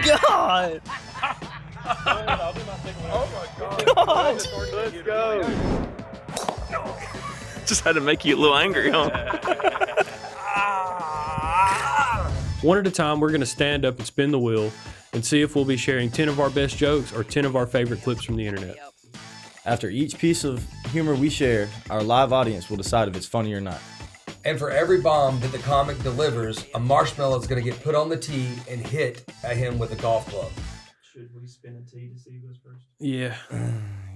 God! Oh my God! Let's go! Just had to make you a little angry, huh? One at a time, we're going to stand up and spin the wheel and see if we'll be sharing 10 of our best jokes or 10 of our favorite clips from the internet. After each piece of humor we share, our live audience will decide if it's funny or not. And for every bomb that the comic delivers, a marshmallow is going to get put on the tee and hit at him with a golf club. Should we spin a tee to see who goes first? Yeah.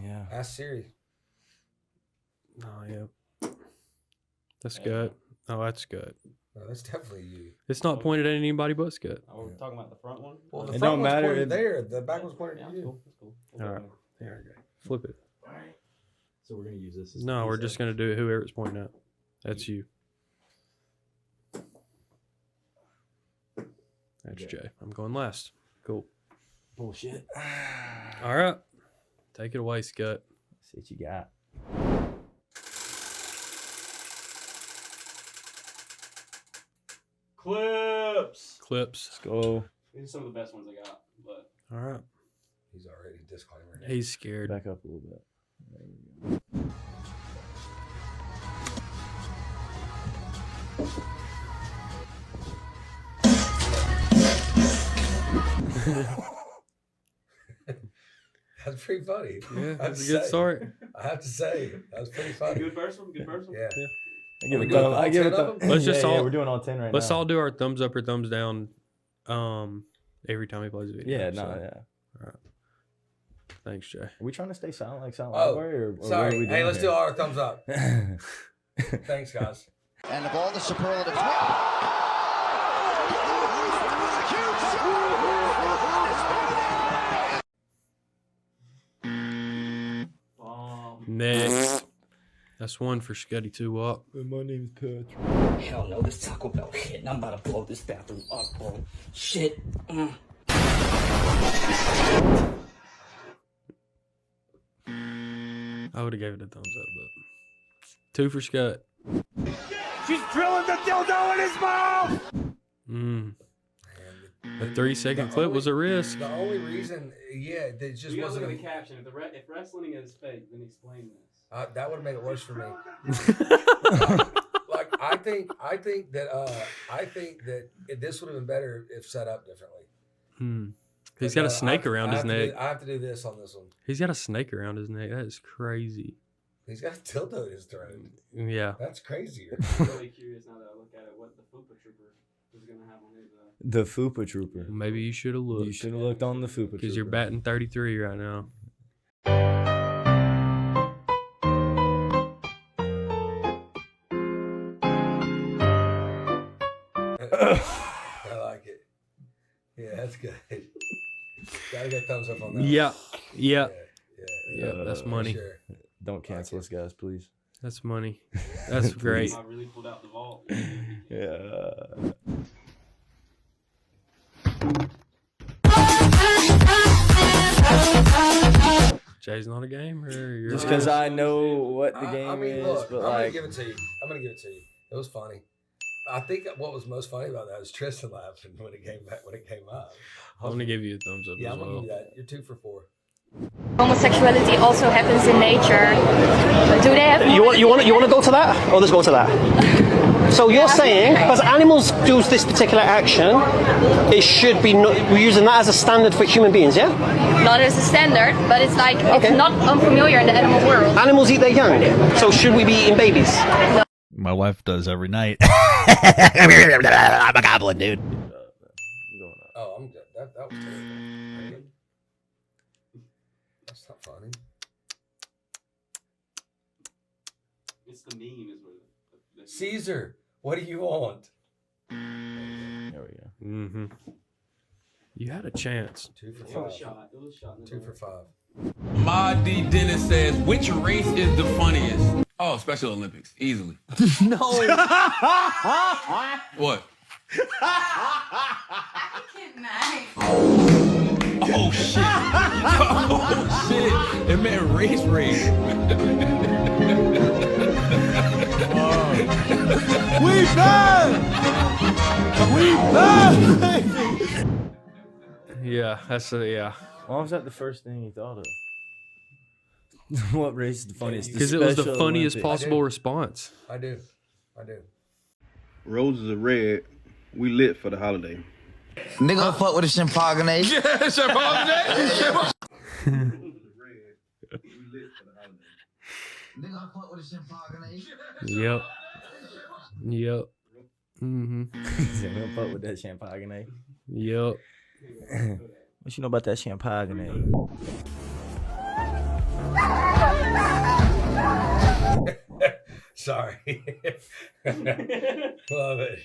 Yeah. Ask Siri. Oh, yeah. That's good. Oh, that's good. No, that's definitely you. It's not pointed at anybody but Scott. Oh, we're talking about the front one? Well, the It front don't one's matter. pointed there. The back one's pointed Yeah, at that's you. cool. That's cool. All right. There we go. Flip it. So we're going to use this as No, we're just going to do it whoever it's pointing at. That's you. That's Jay. I'm going last. Cool. Bullshit. All right. Take it away, Scott. See what you got. Clips. Clips. Let's go. These are some of the best ones I got. But All right. He's already disclaimer. He's scared. Back up a little bit. That's pretty funny. Yeah, I have that's to a good say. start. I have to say, that was pretty funny. good first one. Good first one. Yeah. I give we it doing thumbs. all I give 10 it of thumbs. them? Let's just all- we're doing all 10 right Let's now. all do our thumbs up or thumbs down every time he plays a video. Yeah, so. no, yeah. Thanks, Jay. Are we trying to stay silent like Silent Oh, Library, or what are sorry. we Hey, doing let's do here? our thumbs up. Thanks, guys. And of all the superlatives, Next. That's one for Scuddy 2 up. My name's Patrick. Hell no, this Taco Bell hit, and I'm about to blow this bathroom up, bro. Shit. I would have gave it a thumbs up, but 2 for Scott. She's drilling the dildo in his mouth! The 3-second clip was a risk. The only reason, yeah, it just You gotta look wasn't. at the caption. If wrestling is fake, then explain this. That would have made it worse for me. Like I think that this would have been better if set up differently. He's got a snake around his neck. I have to do this on this one. He's got a snake around his neck. That is crazy. He's got a dildo in his throat. Yeah. That's crazier. I'm really curious now that I look at it what the Fupa Trooper is going to have on his. The Fupa Trooper. Maybe you should have looked. You should have looked on the Fupa Trooper. Because you're batting 33 right now. I like it. Yeah, that's good. Gotta get thumbs up on that. Yeah. Yeah. Yeah. Yeah. That's money. Sure. Don't cancel us, guys, please. That's money. That's great. I really pulled out the vault. Yeah. Jay's not a gamer. You're Just because I know what the game I mean, is, look, but I'm gonna like, give it to you. I'm gonna give it to you. It was funny. I think what was most funny about that was Tristan laughing when it came back when it came up. I'm going to give you a thumbs up Yeah, as I'm gonna well. give you that. You're 2 for 4. Homosexuality also happens in nature. Do they have? You want to go to that, or let's go to that? So you're saying, because animals do this particular action, it should be we're using that as a standard for human beings, yeah? Not as a standard, but it's like it's not unfamiliar in the animal world. Animals eat their young, so should we be eating babies? My wife does every night. I'm a goblin, dude. Oh, I'm good. That was terrible. That's not funny. It's the meme is what Caesar, what do you want? there we go. Mm-hmm. You had a chance. 2 for It 5. was shot. It was shot. 2 for 5. Ma D. Dennis says, which race is the funniest? Oh, Special Olympics. Easily. No. What? Oh shit. Oh shit. It meant race. We back! We back! Yeah, that's yeah. Why was that the first thing you thought of? What race is the funniest? Because it was the Special funniest Olympics. possible response. I do. Roses are red. We lit for the holiday. Nigga, fuck with a champagne. Nigga, fuck with a champagne. Yep. Mm-hmm. Don't fuck with that champagne. Yep. What you know about that champagne? Sorry. Love it.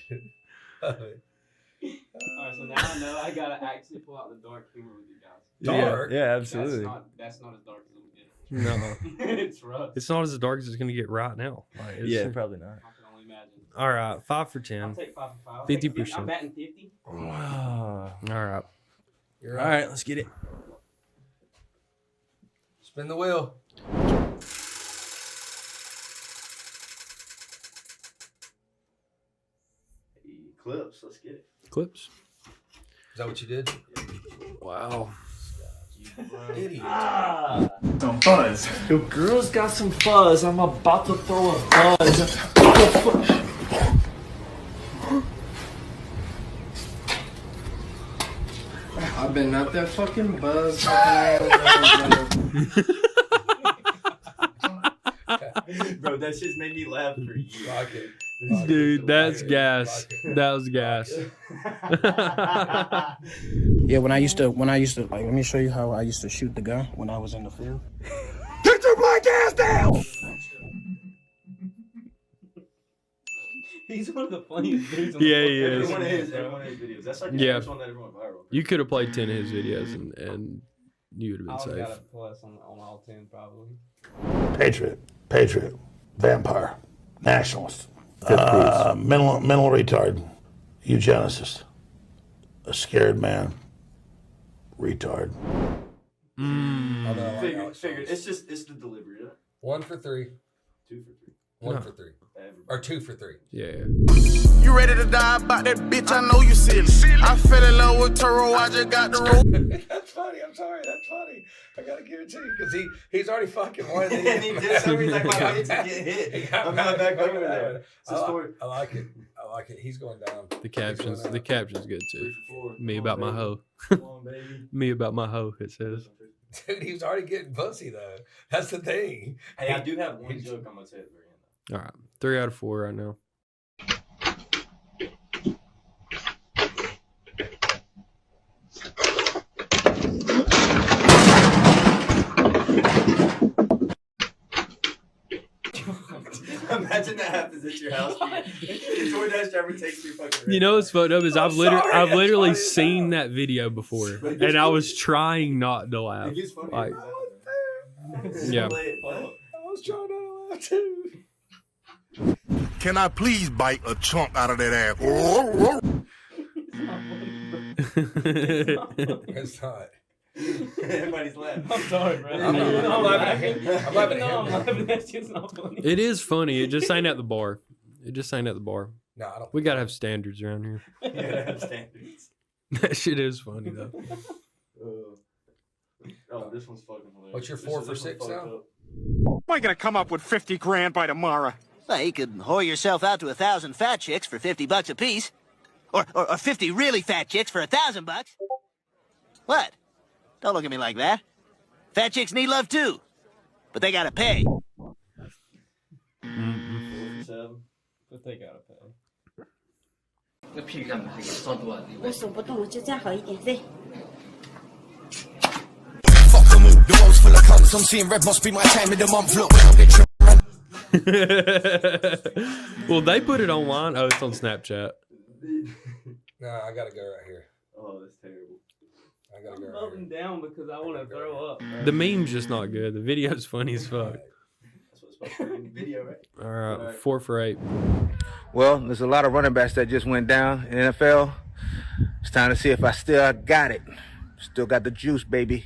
Alright, so now I know I gotta actually pull out the dark humor with you guys. Dark? Yeah, absolutely. That's not as dark as it would get. No. It's rough. It's not as dark as it's gonna get right now. Like, it's- Yeah, probably not. I can only imagine. All right, 5 for I'll 10. take 5 for 5. 50%. I'm batting 50. Wow. All right. You're All right, let's get it. Spin the wheel. Clips, let's get it. Clips. Is that what you did? Wow. Idiot. Some fuzz. Your girl's got some fuzz. I'm about to throw a buzz. I've been out there fucking buzz. Bro, that shit's made me laugh for years. Rock it. Dude, that's gas. That was gas. Yeah, when I used to, like, let me show you how I used to shoot the gun when I was in the field. Get your black ass down! He's one of the funniest dudes. Yeah, he is. Every one of his videos. That's like the Yeah. first one that everyone viral. You could have played 10 of his videos and you would have I been would have got safe. a plus on all 10 probably. Patriot, vampire, nationalist, mental retard, eugenicist, a scared man, retard. Figured. It's the delivery. Yeah? 1 for 3. 2 for 3. 1 No. for 3. Or 2 for 3. Yeah. You ready to die about that bitch? I know you silly. I fell in love with Turo. I just got the roll. That's funny. I'm sorry. That's funny. I gotta give it to you because he's already fucking won. And he did something like my legs are getting hit. I'm going back over there. It's a story. I like it. I like it. He's going down. The caption's good too. 3 for 4. Me Come about on, my baby. hoe. Come on, baby. Me about my hoe, it says. Dude, he was already getting pussy though. That's the thing. Hey, I do have one joke I'm gonna say at the very end. All right. 3 out of 4 right now. Imagine that happens at your house. DoorDash driver takes your fucking. You know what's fucked up is I've sorry, literally that's funny seen enough. that video before, But it gets and I funny. was trying not to laugh. It gets funny. Like, yeah. I was trying not to laugh too. Can I please bite a chunk out of that ass? It's not. Everybody's laughing. I'm sorry, bro. I'm laughing at him. I'm laughing at I'm him. laughing. That's just not funny. It is funny. It just ain't at the bar. It just ain't at the bar. No, I don't. We gotta have standards around here. Yeah, standards. That shit is funny though. Oh, this one's fucking hilarious. What's your 4 for 6 now? Am I gonna come up with 50 grand by tomorrow? Well, you could whore yourself out to 1,000 fat chicks for $50 a piece. Or 50 really fat chicks for $1,000 bucks. What? Don't look at me like that. Fat chicks need love too. But they gotta pay. 4 for 7. But they gotta pay. 我手不动了，就这样好一点，对。 The world's full of cunts. I'm seeing red must be my time of the month. Look, Well, they put it online. Oh, it's on Snapchat. No, I gotta go right here. Oh, that's terrible. I gotta I'm go right voting down because I want to throw up. Bro. The meme's just not good. The video's funny as fuck. That's what's supposed to be in the video, right? All right, 4 for 8. Well, there's a lot of running backs that just went down in the NFL. It's time to see if I still got it. Still got the juice, baby.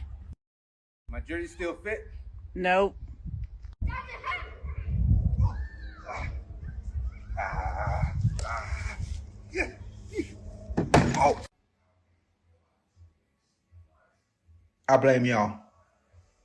My jersey still fit? No. I blame y'all.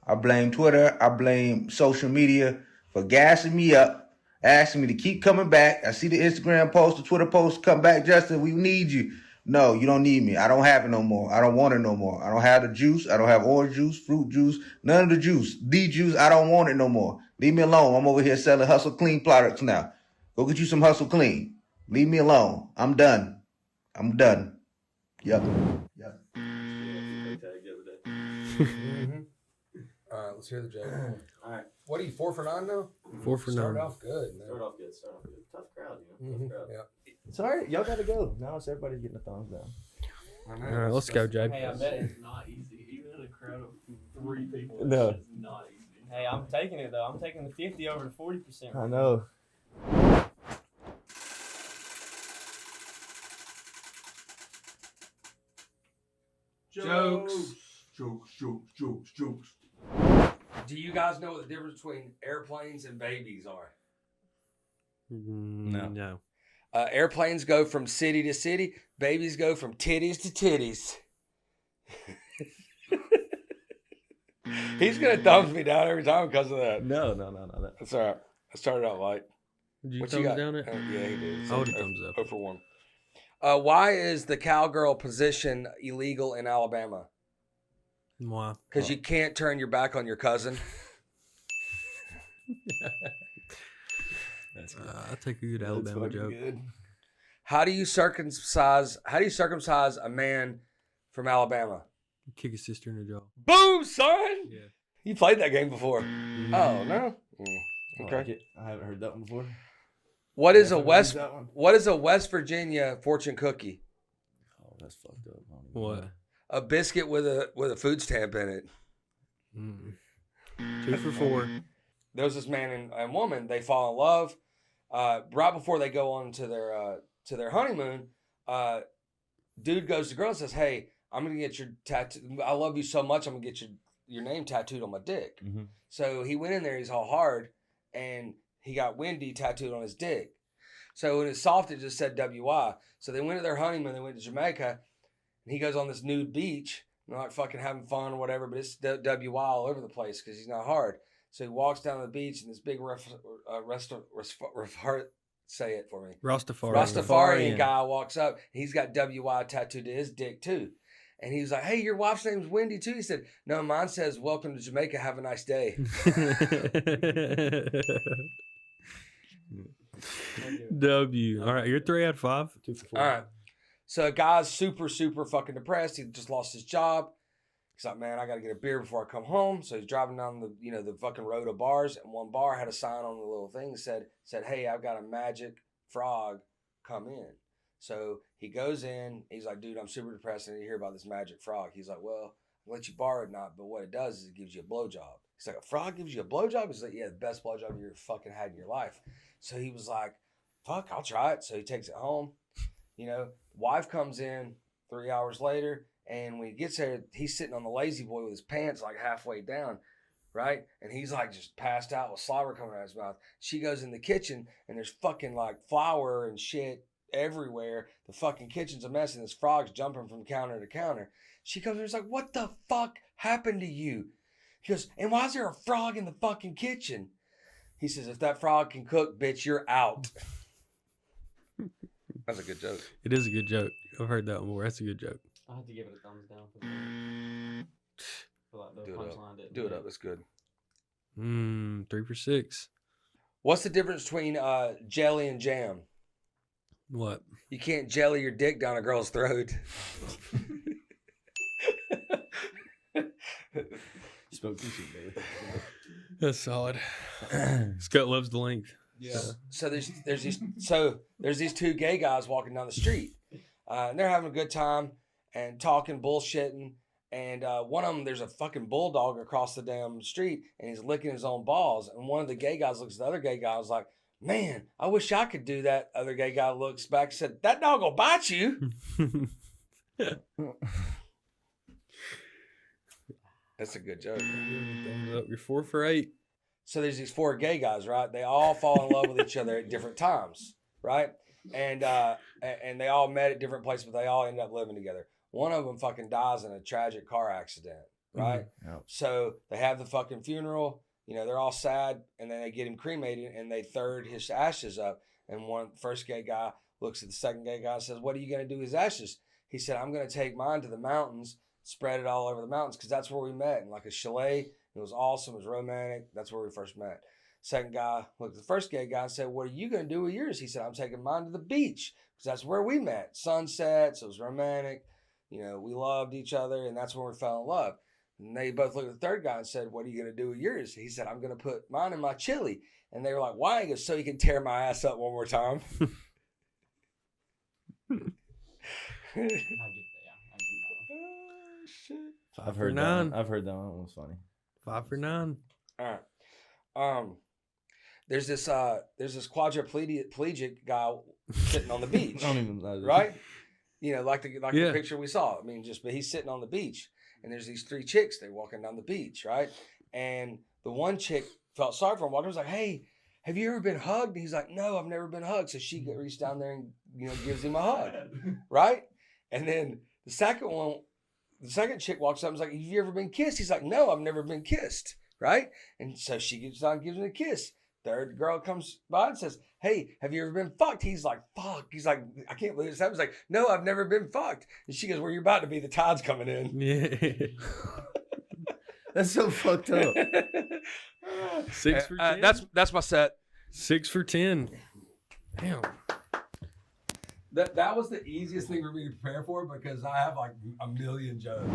I blame Twitter. I blame social media for gassing me up, asking me to keep coming back. I see the Instagram post, the Twitter post, come back, Justin, we need you. No, you don't need me. I don't have it no more. I don't want it no more. I don't have the juice. I don't have orange juice, fruit juice, none of the juice. The juice, I don't want it no more. Leave me alone. I'm over here selling Hustle Clean products now. Go get you some Hustle Clean. Leave me alone. I'm done. I'm done. Yep. All right, let's hear the joke. All right. What are you, 4 for 9 now? 4 for 9. Start off good, man. Start off good. Tough crowd, you know. Tough crowd. Yeah. It's all right. Y'all got to go. Now it's everybody's getting a thumbs down. All right, let's go, Jay. Hey, I bet it's not easy. Even in a crowd of 3 people, No. it's not easy. Hey, I'm taking it though. I'm taking the 50 over the 40%. I know. Jokes. Do you guys know what the difference between airplanes and babies are? No. Airplanes go from city to city. Babies go from titties to titties. He's going to thumbs me down every time because of that. No. That's all right. I started out light. Did you What thumbs got? down it? Yeah, he did. I would have thumbs up. 0 for 1. Why is the cowgirl position illegal in Alabama? Why? Because you can't turn your back on your cousin. That's good. I take a good Alabama joke. Good. How do you circumcise a man from Alabama? Kick his sister in the jaw. Boom, son. Yeah. You played that game before. Oh no. Okay. I haven't heard that one before. What is a Definitely West? that one. What is a West Virginia fortune cookie? Oh, that's fucked up. I don't even What? know. A biscuit with a food stamp in it. 2 for 4. There's this man and woman. They fall in love. Right before they go on to their honeymoon, dude goes to girl and says, "Hey, I'm gonna get your tattoo. I love you so much. I'm gonna get your name tattooed on my dick." Mm-hmm. So he went in there. He's all hard, and he got Wendy tattooed on his dick. So when it's soft, it just said WY. So they went to their honeymoon. They went to Jamaica, and he goes on this nude beach. And they're like fucking having fun or whatever, but it's WY all over the place because he's not hard. So he walks down the beach, and this big say it for me. Rastafarian guy walks up. He's got WY tattooed to his dick too. And he was like, "Hey, your wife's name's Wendy too?" He said, "No, mine says welcome to Jamaica. Have a nice day." W. All right, you're 3 out of 5. 2 for 4. All right. So a guy's super fucking depressed. He just lost his job. He's like, "Man, I got to get a beer before I come home." So he's driving down the fucking road of bars, and one bar had a sign on the little thing that said, "Hey, I've got a magic frog. Come in." So he goes in. He's like, "Dude, I'm super depressed. I need to hear about this magic frog." He's like, "Well, I'll let you borrow it or not, but what it does is it gives you a blowjob." He's like, "A frog gives you a blowjob?" He's like, "Yeah, the best blowjob you ever fucking had in your life." So he was like, "Fuck, I'll try it." So he takes it home. Wife comes in 3 hours later, and when he gets there, he's sitting on the lazy boy with his pants like halfway down, right? And he's like just passed out with slobber coming out of his mouth. She goes in the kitchen, and there's fucking like flour and shit everywhere. The fucking kitchen's a mess, and this frog's jumping from counter to counter. She comes in and is like, "What the fuck happened to you?" He goes, "And why is there a frog in the fucking kitchen?" He says, "If that frog can cook, bitch, you're out." That's a good joke. It is a good joke. I've heard that one before. That's a good joke. I have to give it a thumbs down for like the punchline didn't Do it hit. up. That's good. 3 for 6. What's the difference between jelly and jam? What? You can't jelly your dick down a girl's throat. Spoke too soon, baby. That's solid. Scott loves the length. Yeah. So there's these 2 gay guys walking down the street, and they're having a good time and talking, bullshitting. And one of them, there's a fucking bulldog across the damn street, and he's licking his own balls. And one of the gay guys looks at the other gay guy, and was like, "Man, I wish I could do that." Other gay guy looks back and said, "That dog will bite you." That's a good joke. Thumbs up. You're 4 for 8. So there's these 4 gay guys, right? They all fall in love with each other at different times, right? And they all met at different places, but they all end up living together. One of them fucking dies in a tragic car accident, right? Yep. So they have the fucking funeral. You know, they're all sad, and then they get him cremated, and they third his ashes up. And first gay guy looks at the second gay guy and says, "What are you going to do with his ashes?" He said, "I'm going to take mine to the mountains, spread it all over the mountains, because that's where we met, in like a chalet. It was awesome. It was romantic. That's where we first met." Second guy looked at the first gay guy and said, "What are you going to do with yours?" He said, "I'm taking mine to the beach, because that's where we met. Sunsets, it was romantic. You know, we loved each other, and that's when we fell in love." And they both looked at the third guy and said, "What are you going to do with yours?" He said, "I'm going to put mine in my chili." And they were like, "Why?" He goes, "So you can tear my ass up one more time." I've heard that. I've heard that one. It was funny. 5 for 9. All right. There's this quadriplegic guy sitting on the beach. I don't even know. Right? You know, like the picture we saw. I mean, but he's sitting on the beach, and there's these 3 chicks. They're walking down the beach, right? And the one chick felt sorry for him. Walker was like, "Hey, have you ever been hugged?" And he's like, "No, I've never been hugged." So she reaches down there and gives him a hug, right? And then the second chick walks up and is like, "Have you ever been kissed?" He's like, "No, I've never been kissed," right? And so she gets down and gives him a kiss. Third girl comes by and says, "Hey, have you ever been fucked?" He's like, "Fuck." He's like, "I can't believe this happened." He's like, "No, I've never been fucked." And she goes, "Well, you're about to be. The tide's coming in." Yeah. That's so fucked up. 6 for 10. That's my set. 6 for 10. Damn. That was the easiest thing for me to prepare for, because I have like a million jokes.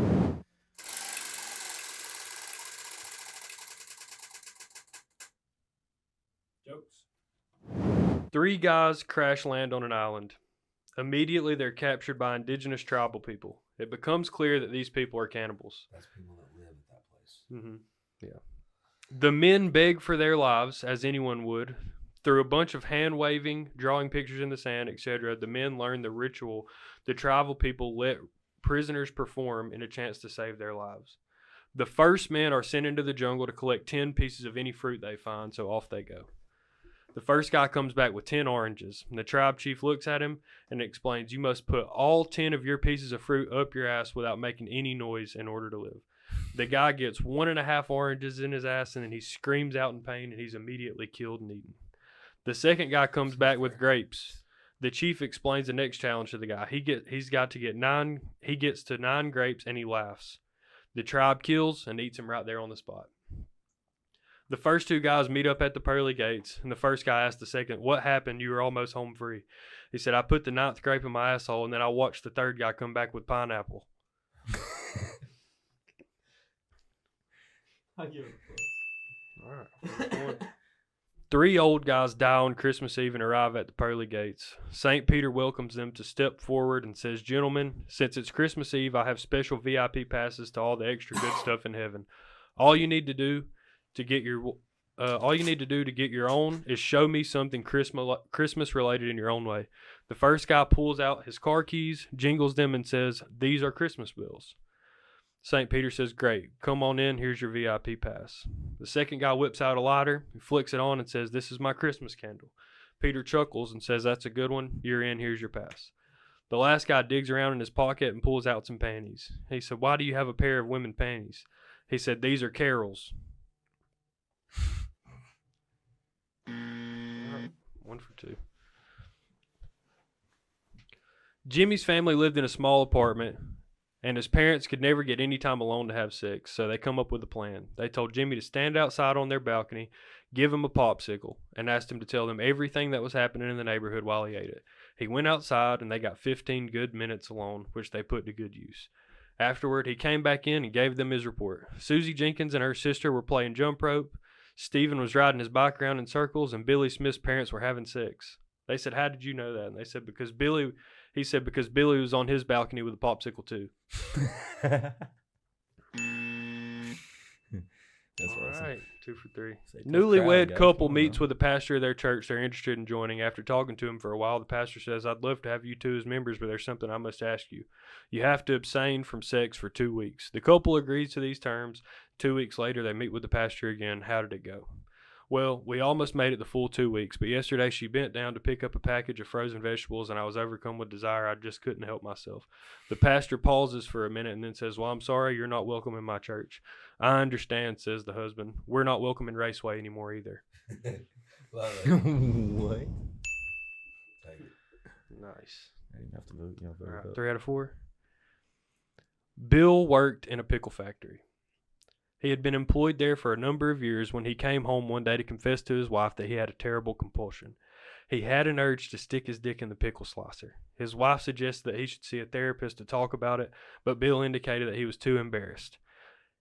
Jokes. 3 guys crash land on an island. Immediately, they're captured by indigenous tribal people. It becomes clear that these people are cannibals. That's people that live at that place. Mm-hmm. Yeah. The men beg for their lives, as anyone would. Through a bunch of hand-waving, drawing pictures in the sand, etc., the men learn the ritual the tribal people let prisoners perform in a chance to save their lives. The first men are sent into the jungle to collect 10 pieces of any fruit they find, so off they go. The first guy comes back with 10 oranges, and the tribe chief looks at him and explains, "You must put all 10 of your pieces of fruit up your ass without making any noise in order to live." The guy gets 1.5 oranges in his ass, and then he screams out in pain, and he's immediately killed and eaten. The second guy comes back with grapes. The chief explains the next challenge to the guy. He gets to 9 grapes, and he laughs. The tribe kills and eats him right there on the spot. The first 2 guys meet up at the pearly gates, and the first guy asks the second, "What happened? You were almost home free." He said, "I put the 9th grape in my asshole, and then I watched the third guy come back with pineapple." I'll give it a plus. All right. 3 old guys die on Christmas Eve and arrive at the pearly gates. St. Peter welcomes them to step forward and says, "Gentlemen, since it's Christmas Eve, I have special VIP passes to all the extra good stuff in heaven. All you need to do to get your own is show me something Christmas related in your own way." The first guy pulls out his car keys, jingles them, and says, "These are Christmas bills." St. Peter says, "Great, come on in, here's your VIP pass." The second guy whips out a lighter, flicks it on, and says, "This is my Christmas candle." Peter chuckles and says, "That's a good one, you're in, here's your pass." The last guy digs around in his pocket and pulls out some panties. He said, "Why do you have a pair of women panties?" He said, "These are Carol's." 1 for 2. Jimmy's family lived in a small apartment, and his parents could never get any time alone to have sex, so they come up with a plan. They told Jimmy to stand outside on their balcony, give him a popsicle, and asked him to tell them everything that was happening in the neighborhood while he ate it. He went outside, and they got 15 good minutes alone, which they put to good use. Afterward, he came back in and gave them his report. Susie Jenkins and her sister were playing jump rope, Stephen was riding his bike around in circles, and Billy Smith's parents were having sex. They said, "How did you know that?" And they said, because Billy was on his balcony with a popsicle too. That's all awesome. right, 2 for 3. Say tough Newlywed crowd, couple guys. meets with the pastor of their church they're interested in joining. After talking to him for a while, the pastor says, "I'd love to have you two as members, but there's something I must ask you. You have to abstain from sex for 2 weeks." The couple agrees to these terms. 2 weeks later, they meet with the pastor again. How did it go? Well, we almost made it the full 2 weeks, but yesterday she bent down to pick up a package of frozen vegetables, and I was overcome with desire. I just couldn't help myself. The pastor pauses for a minute and then says, well, I'm sorry, you're not welcome in my church. I understand, says the husband. We're not welcome in Raceway anymore either. Love it. What? Take it. Nice. I didn't have to vote. You know, vote All right, up. 3 out of 4. Bill worked in a pickle factory. He had been employed there for a number of years when he came home one day to confess to his wife that he had a terrible compulsion. He had an urge to stick his dick in the pickle slicer. His wife suggested that he should see a therapist to talk about it, but Bill indicated that he was too embarrassed.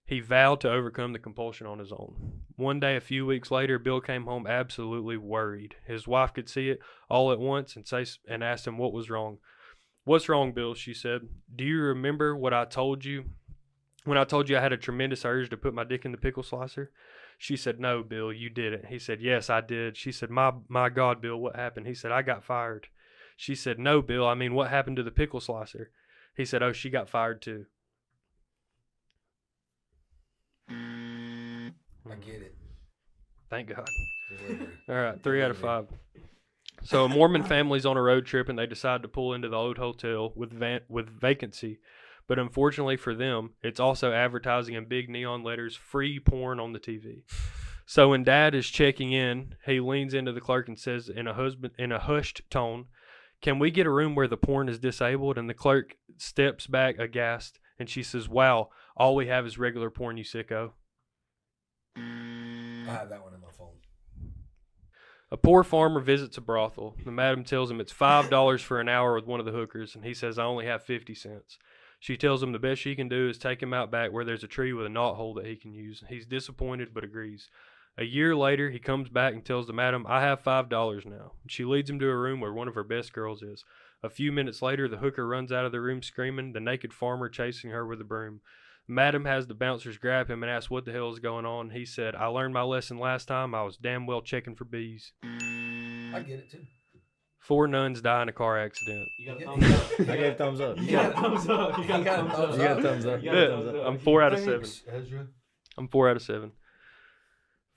He vowed to overcome the compulsion on his own. One day, a few weeks later, Bill came home absolutely worried. His wife could see it all at once and asked him what was wrong. What's wrong, Bill? She said. Do you remember what I told you? When I told you I had a tremendous urge to put my dick in the pickle slicer? She said, no, Bill, you didn't. He said, yes, I did. She said, my God, Bill, what happened? He said, I got fired. She said, no, Bill, I mean, what happened to the pickle slicer? He said, oh, she got fired too. I get it. Thank God. Delivery. All right, 3 out of 5. So a Mormon family's on a road trip, and they decide to pull into the old hotel with vacancy. But unfortunately for them, it's also advertising in big neon letters, free porn on the TV. So when Dad is checking in, he leans into the clerk and says in a hushed tone, can we get a room where the porn is disabled? And the clerk steps back aghast, and she says, wow, all we have is regular porn, you sicko. I have that one in my phone. A poor farmer visits a brothel. The madam tells him it's $5 for an hour with one of the hookers, and he says, I only have 50 cents. She tells him the best she can do is take him out back where there's a tree with a knot hole that he can use. He's disappointed but agrees. A year later, he comes back and tells the madam, I have $5 now. She leads him to a room where one of her best girls is. A few minutes later, the hooker runs out of the room screaming, the naked farmer chasing her with a broom. Madam has the bouncers grab him and ask what the hell is going on. He said, I learned my lesson last time. I was damn well checking for bees. I get it too. 4 nuns die in a car accident. You got a thumbs up. I gave thumbs up. You got a thumbs up. You got a thumbs up. You got a thumbs up. You got a thumbs up. I'm 4 out of 7. Thanks, Ezra. I'm 4 out of 7.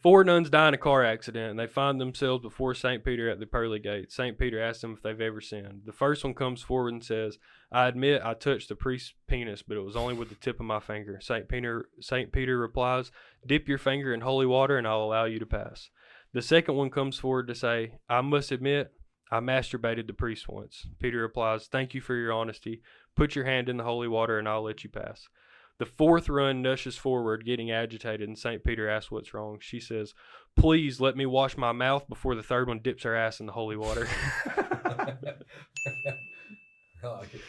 4 nuns die in a car accident, and they find themselves before St. Peter at the pearly gates. St. Peter asks them if they've ever sinned. The first one comes forward and says, I admit I touched the priest's penis, but it was only with the tip of my finger. St. Peter replies, dip your finger in holy water, and I'll allow you to pass. The second one comes forward to say, I must admit, I masturbated the priest once. Peter replies, thank you for your honesty. Put your hand in the holy water, and I'll let you pass. The fourth run nushes forward, getting agitated, and St. Peter asks what's wrong. She says, please let me wash my mouth before the third one dips her ass in the holy water. I like it.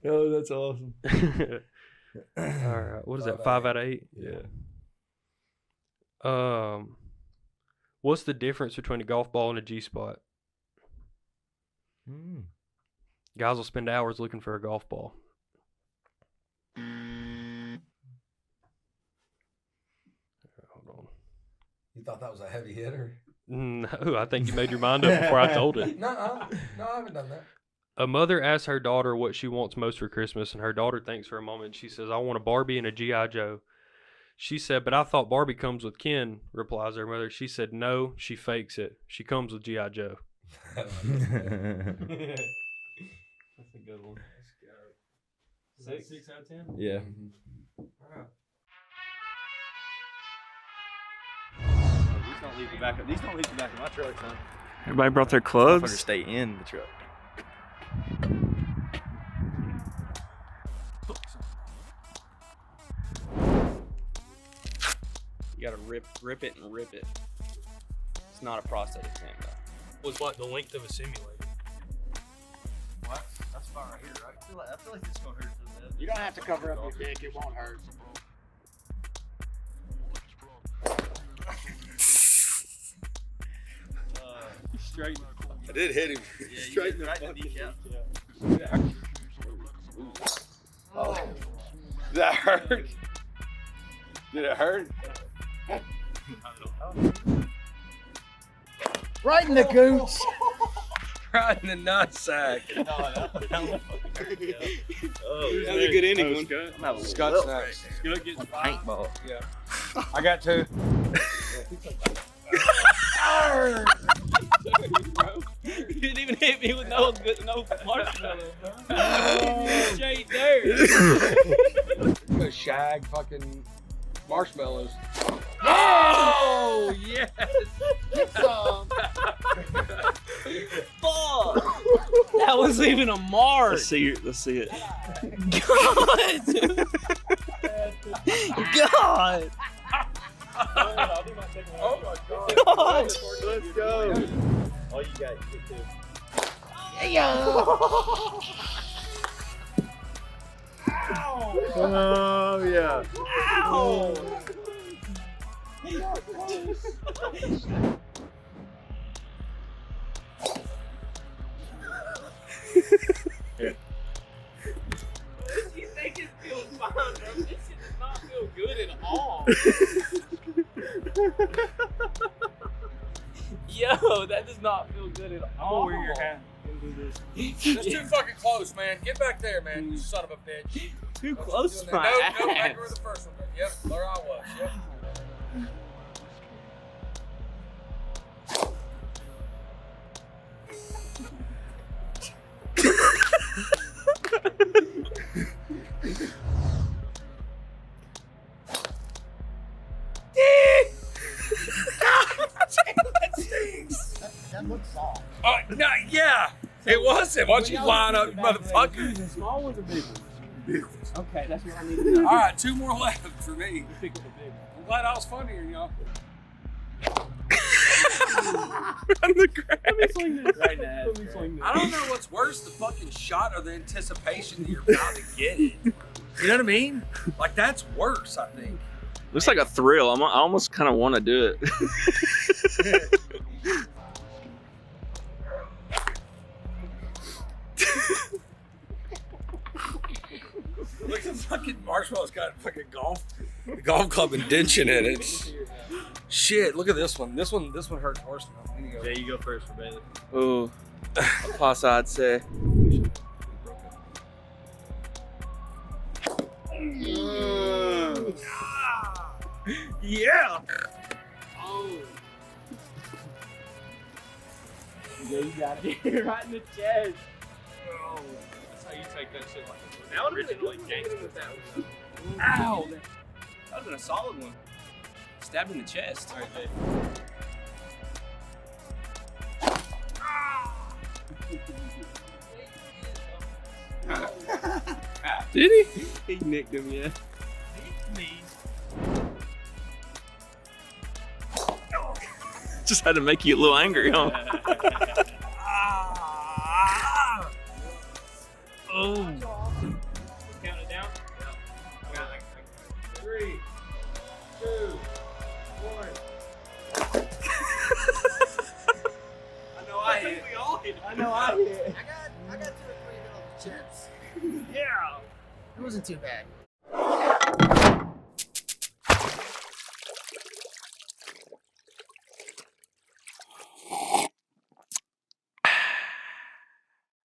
Oh, that's awesome. All right. What is that? 5 out of 8? Yeah. What's the difference between a golf ball and a G-spot? Guys will spend hours looking for a golf ball. Hold on. You thought that was a heavy hitter? No, I think you made your mind up before I told it. No, I haven't done that. A mother asks her daughter what she wants most for Christmas, and her daughter thinks for a moment. She says, I want a Barbie and a G.I. Joe. She said, but I thought Barbie comes with Ken, replies her mother. She said, no, she fakes it. She comes with G.I. Joe. That's a good one. 6 out of 10? Yeah. Wow. These don't leave the back of my truck, son. Everybody brought their clubs? Motherfuckers stay in the truck. You gotta rip it and rip it. It's not a prosthetic thing, though. Was what, the length of a simulator? What? That's fine right here, right? I feel like this is going to hurt for them. You don't have to cover up your dick, it won't hurt. Straighten. I did hit him. Yeah, Straight in the right in the kneecap. Oh. Did that hurt? Did it hurt? Right in the gooch. Right in the nutsack. Oh, That was a good inning one. I'm having a Scott little snaps. Good getting paintball. Yeah. I got two. You didn't even hit me with no marshmallow, bro. Straight there. Go shag fucking marshmallows. Oh yes. Fuck. That wasn't even a mark. Let's see it. Let's see it. God. Oh my god. God. Let's go. Oh, you got it too. Oh yeah. Ow. You think it feels fine, bro? This shit does not feel good at all. Yo, that does not feel good at all. Wear your hat. That's too fucking close, man. Get back there, man. You son of a bitch. Too close to my Nope, ass. back where the first one. Yep, there I was. Yep. That looks soft. Oh, no, yeah. It wasn't. Why don't you line up, motherfucker? Small ones or big ones? Big ones. Okay, that's what I need to know. All right, 2 more left for me. Pick up the big one. I'm glad I was funnier, y'all. On the ground. Let me swing this right now. Let me swing this. I don't know what's worse, the fucking shot or the anticipation that you're about to get it. You know what I mean? Like, that's worse, I think. Looks like a thrill. I almost kind of want to do it. Look at the fucking marshmallow's got a fucking golf club indention in it. Shit, look at this one. This one hurts worse than that. Yeah, you go first for Bailey. Ooh, a plus I'd say. Yeah. Oh. Yeah, you got it right in the chest. Oh, that's how you take that shit like that originally gangster. Ow. That was been a solid one. Stabbed in the chest. Right there. Did he? He nicked him, yeah. Just had to make you a little angry, huh? Oh. Count it down. 3, 2, 1. I know I hit. We all hit. I know I hit. I got 2 or 3 little chips. Yeah. It wasn't too bad.